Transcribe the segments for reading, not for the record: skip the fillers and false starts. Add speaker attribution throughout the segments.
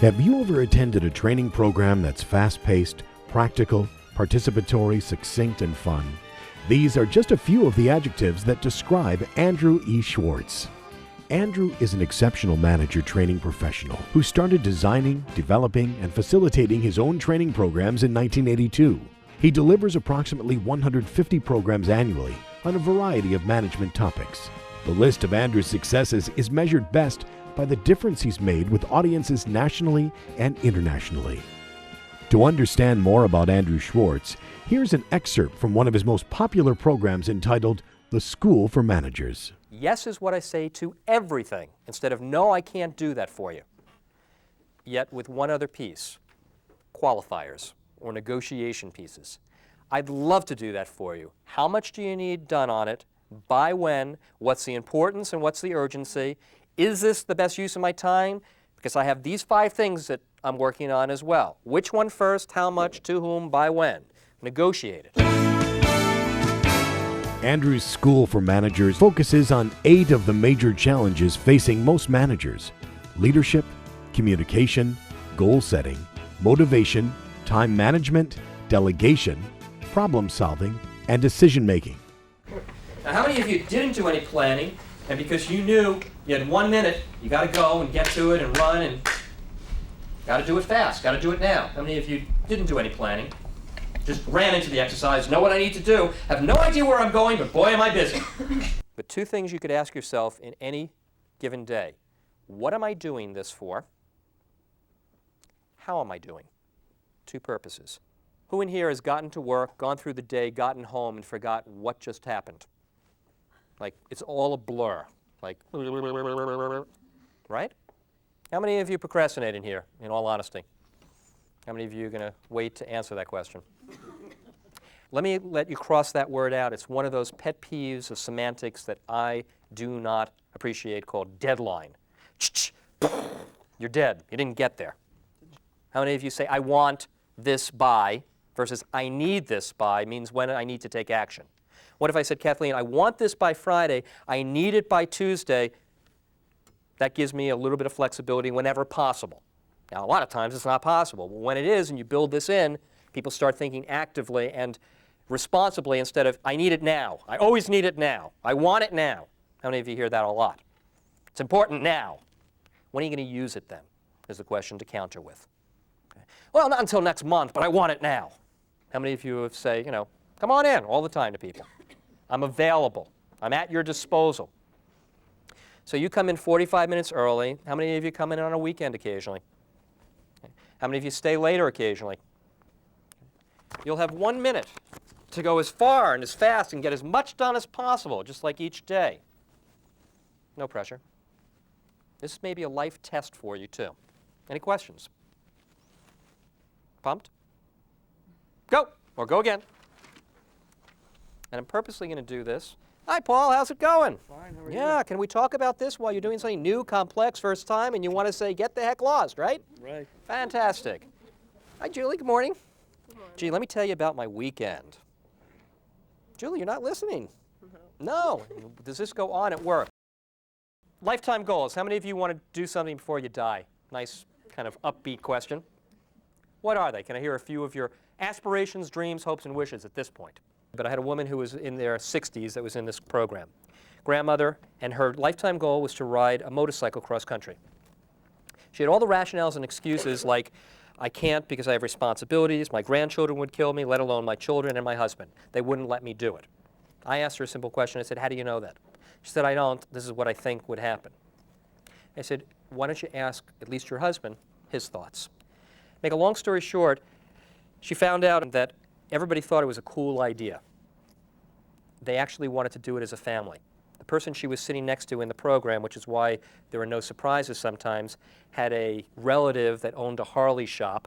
Speaker 1: Have you ever attended a training program that's fast-paced, practical, participatory, succinct, and fun? These are just a few of the adjectives that describe Andrew E. Schwartz. Andrew is an exceptional manager training professional who started designing, developing, and facilitating his own training programs in 1982. He delivers approximately 150 programs annually on a variety of management topics. The list of Andrew's successes is measured best by the difference he's made with audiences nationally and internationally. To understand more about Andrew Schwartz, here's an excerpt from one of his most popular programs entitled The School for Managers.
Speaker 2: Yes is what I say to everything, instead of no, I can't do that for you. Yet with one other piece, qualifiers or negotiation pieces. I'd love to do that for you. How much do you need done on it? By when? What's the importance and what's the urgency? Is this the best use of my time? Because I have these 5 things that I'm working on as well. Which one first, how much, to whom, by when? Negotiate it.
Speaker 1: Andrew's School for Managers focuses on 8 of the major challenges facing most managers: leadership, communication, goal setting, motivation, time management, delegation, problem solving, and decision making.
Speaker 2: Now, how many of you didn't do any planning, and because you knew you had 1 minute, you got to go and get to it and run and got to do it fast, got to do it now? How many of you didn't do any planning? Just ran into the exercise, know what I need to do, have no idea where I'm going, but boy am I busy. But 2 things you could ask yourself in any given day. What am I doing this for? How am I doing? 2 purposes. Who in here has gotten to work, gone through the day, gotten home, and forgot what just happened? Like, it's all a blur. Like, right? How many of you procrastinate in here, in all honesty? How many of you are going to wait to answer that question? Let me let you cross that word out. It's one of those pet peeves of semantics that I do not appreciate, called deadline. You're dead. You didn't get there. How many of you say, I want this by, versus I need this by means when I need to take action? What if I said, Kathleen, I want this by Friday, I need it by Tuesday? That gives me a little bit of flexibility whenever possible. Now, a lot of times it's not possible, but when it is and you build this in, people start thinking actively and responsibly instead of, I need it now. I always need it now. I want it now. How many of you hear that a lot? It's important now. When are you going to use it then, is the question to counter with. Okay. Well, not until next month, but I want it now. How many of you have say, come on in all the time to people. I'm available. I'm at your disposal. So you come in 45 minutes early. How many of you come in on a weekend occasionally? How many of you stay later occasionally? You'll have 1 minute to go as far and as fast and get as much done as possible, just like each day. No pressure. This may be a life test for you, too. Any questions? Pumped? Go, or go again. And I'm purposely going to do this. Hi, Paul, how's it going?
Speaker 3: Fine, how are you?
Speaker 2: Yeah, can we talk about this while you're doing something new, complex, first time, and you want to say, get the heck lost, right?
Speaker 3: Right.
Speaker 2: Fantastic. Hi, Julie, good morning.
Speaker 3: Good morning.
Speaker 2: Gee, let me tell you about my weekend. Julie, you're not listening. No. Does this go on at work? Lifetime goals. How many of you want to do something before you die? Nice kind of upbeat question. What are they? Can I hear a few of your aspirations, dreams, hopes, and wishes at this point? But I had a woman who was in their 60s that was in this program. Grandmother, and her lifetime goal was to ride a motorcycle cross country. She had all the rationales and excuses like, I can't because I have responsibilities, my grandchildren would kill me, let alone my children and my husband. They wouldn't let me do it. I asked her a simple question. I said, how do you know that? She said, I don't. This is what I think would happen. I said, why don't you ask at least your husband his thoughts? Make a long story short, she found out that everybody thought it was a cool idea. They actually wanted to do it as a family. The person she was sitting next to in the program, which is why there were no surprises sometimes, had a relative that owned a Harley shop.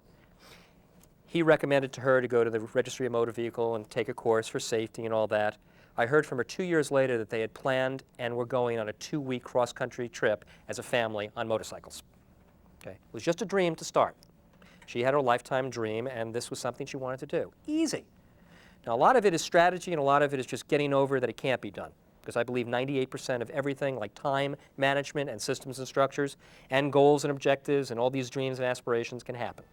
Speaker 2: He recommended to her to go to the Registry of Motor Vehicle and take a course for safety and all that. I heard from her 2 years later that they had planned and were going on a 2-week cross-country trip as a family on motorcycles. Okay. It was just a dream to start. She had her lifetime dream, and this was something she wanted to do. Easy. Now, a lot of it is strategy, and a lot of it is just getting over that it can't be done. because I believe 98% of everything like time management and systems and structures and goals and objectives and all these dreams and aspirations can happen.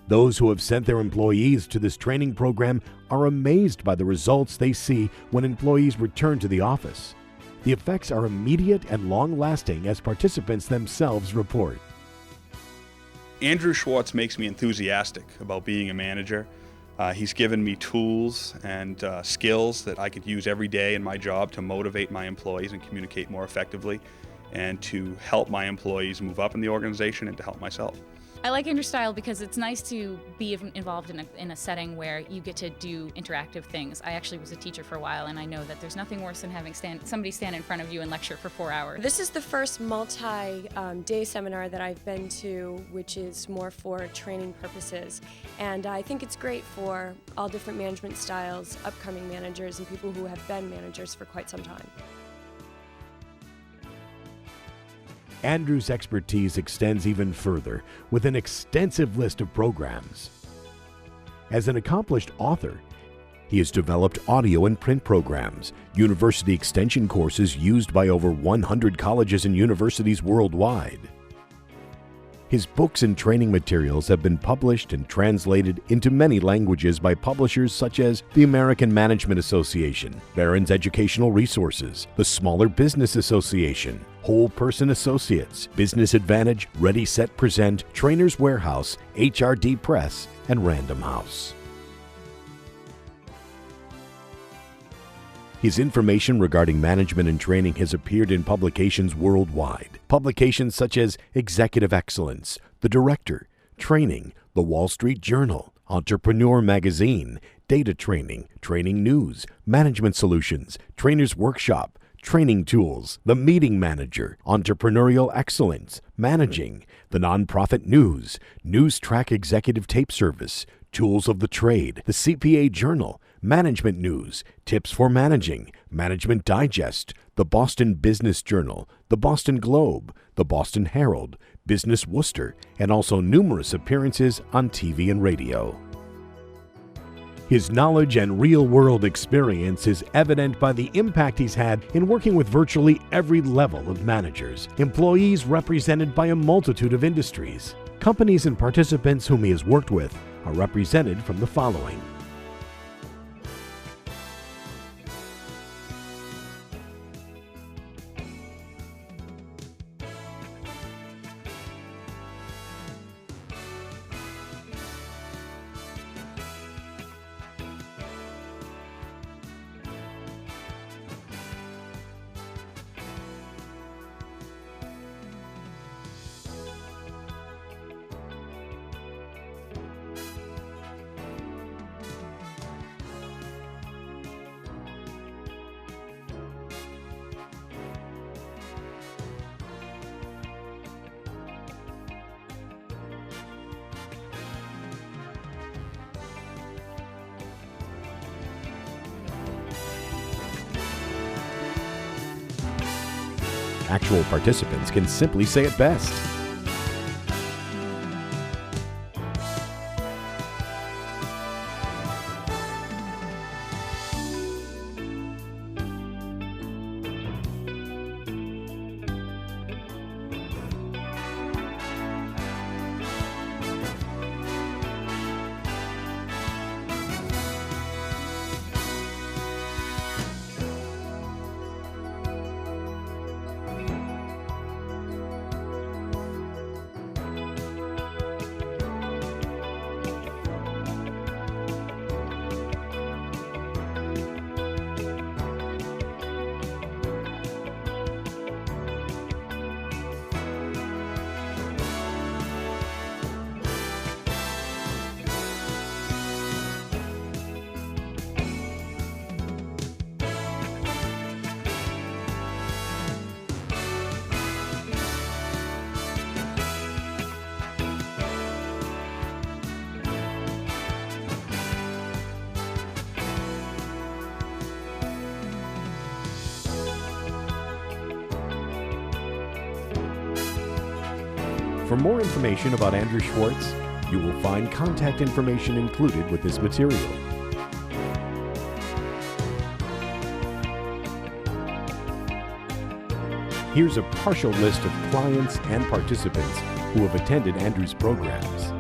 Speaker 1: Those who have sent their employees to this training program are amazed by the results they see when employees return to the office. The effects are immediate and long-lasting, as participants themselves report.
Speaker 3: Andrew Schwartz makes me enthusiastic about being a manager. He's given me tools and skills that I could use every day in my job to motivate my employees and communicate more effectively, and to help my employees move up in the organization and to help myself.
Speaker 4: I like Andrew's style because it's nice to be involved in a setting where you get to do interactive things. I actually was a teacher for a while, and I know that there's nothing worse than having somebody stand in front of you and lecture for 4 hours.
Speaker 5: This is the first multi-day seminar that I've been to, which is more for training purposes. And I think it's great for all different management styles, upcoming managers, and people who have been managers for quite some time.
Speaker 1: Andrew's expertise extends even further with an extensive list of programs. As an accomplished author, he has developed audio and print programs, university extension courses used by over 100 colleges and universities worldwide. His books and training materials have been published and translated into many languages by publishers such as the American Management Association, Barron's Educational Resources, the Smaller Business Association, Whole Person Associates, Business Advantage, Ready Set Present, Trainers Warehouse, HRD Press, and Random House. His information regarding management and training has appeared in publications worldwide. Publications such as Executive Excellence, The Director, Training, The Wall Street Journal, Entrepreneur Magazine, Data Training, Training News, Management Solutions, Trainer's Workshop, Training Tools, The Meeting Manager, Entrepreneurial Excellence, Managing, The Nonprofit News, News Track Executive Tape Service, Tools of the Trade, The CPA Journal, Management News, Tips for Managing, Management Digest, the Boston Business Journal, the Boston Globe, the Boston Herald, Business Worcester, and also numerous appearances on TV and radio. His knowledge and real-world experience is evident by the impact he's had in working with virtually every level of managers, employees represented by a multitude of industries. Companies and participants whom he has worked with are represented from the following: Actual participants can simply say it best. For more information about Andrew Schwartz, you will find contact information included with this material. Here's a partial list of clients and participants who have attended Andrew's programs.